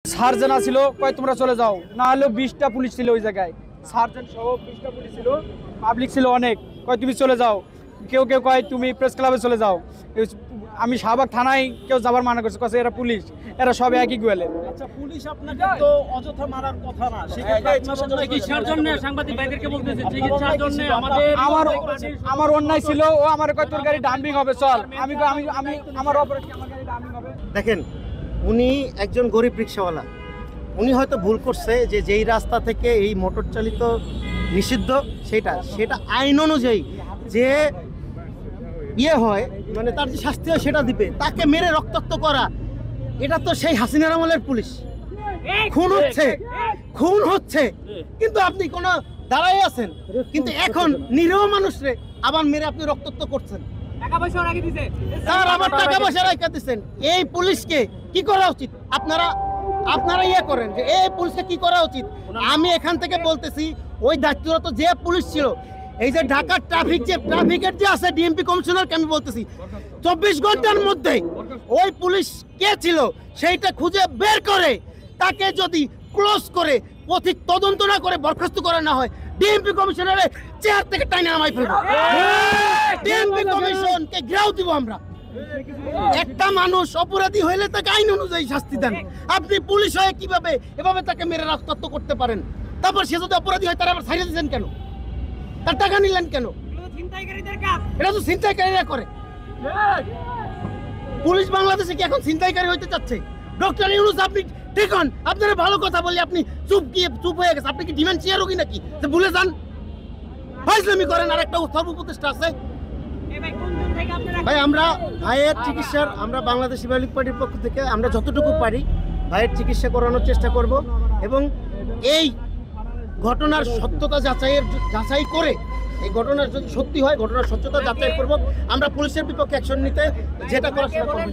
Surgeon ছিল কয় তোমরা চলে যাও, না হলে 20টা পুলিশ ছিল ওই জায়গায়, সার্জেন সহ 20টা পুলিশ ছিল, পাবলিক ছিল অনেক, কয় তুমি চলে যাও, কেউ কেউ কয় তুমি প্রেস ক্লাবে চলে যাও। আমি শাহবাগ থানায় কেউ যাবার মানা করছে, কছে এরা পুলিশ, এরা সব একই গোয়ালের। আচ্ছা, পুলিশ আপনাকে তো অযথা মারার কথা না, চিকিৎসার জন্য সাংবাদিক ভাইদেরকে বলতেছে চিকিৎসার জন্য আমার অন্যায় ছিল, ও আমার কয় তোর গাড়ি ডাম্পিং হবে চল, আমি আমার অপরাধ আমার গাড়ি ডাম্পিং হবে। দেখেন, উনি একজন গরিব রিক্সাওয়ালা, উনি হয়তো ভুল করছে যে যেই রাস্তা থেকে এই মোটর চালিত নিষিদ্ধ সেটা আইন অনুযায়ী যে ইয়ে হয়, মানে তার যে শাস্তি হয় সেটা দিবে। তাকে মেরে রক্তাক্ত করা, এটা তো সেই হাসিনার আমলের পুলিশ। খুন হচ্ছে কিন্তু আপনি কোনো দাঁড়াই আছেন, কিন্তু এখন নিরীহ মানুষরে আবার মেরে আপনি রক্তাক্ত করছেন, তার আবার টাকা পয়সা রেখে দিচ্ছেন। এই পুলিশকে কি করা উচিত? আপনারা ইয়ে করেন যে এই পুলিশকে কি করা উচিত। আমি এখান থেকে বলতেছি, ওই দায়িত্বরত যে পুলিশ ছিল, এই যে ঢাকার ট্রাফিকের যে আছে ডিএমপি কমিশনারকে আমি বলতেছি 24 ঘন্টার মধ্যে ওই পুলিশ কে ছিল সেইটা খুঁজে বের করে তাকে যদি ক্লোজ করে পথিক তদন্ত না করে বরখাস্ত করা না হয়, ডিএমপি কমিশনারের চেয়ার থেকে টাইনে নামাই ফেলবো। ডিএমপি কমিশনকে ঘেরাও দিব আমরা। একটা মানুষ অপরাধী হইলে তাকে আইন অনুযায়ী শাস্তি দেন। আপনি পুলিশ হয়ে কিভাবে এভাবে তাকে মেরে রক্তাক্ত করতে পারেন? তারপর সে যদি অপরাধী হয় তারা আবার ছাড়িয়ে দিচ্ছেন কেন? তার টাকা নিলেন কেন? এটা তো ছিনতাইকারীরা করে। পুলিশ বাংলাদেশে কি এখন ছিনতাইকারী হইতে চাচ্ছে? ডক্টর ইউনূস, আপনি ঠিক হন, আপনারা ভালো কথা বলি, আপনি চুপ হয়ে গেছে। আপনি কি ডিমেনশিয়া রোগী নাকি যে ভুলে যান? ফাইজলামি করেন। আর একটা সর্বপ্রতিষ্ঠা আছে ভাই, আমরা ভাইয়ের চিকিৎসার, আমরা বাংলাদেশ রিপাবলিক পার্টির পক্ষ থেকে আমরা যতটুকু পারি ভাইয়ের চিকিৎসা করানোর চেষ্টা করব, এবং এই ঘটনার সত্যতা যাচাই করে, এই ঘটনার যদি সত্যি হয় ঘটনার সত্যতা যাচাই করব। আমরা পুলিশের বিপক্ষে অ্যাকশন নিতে যেটা করার সেটা করব।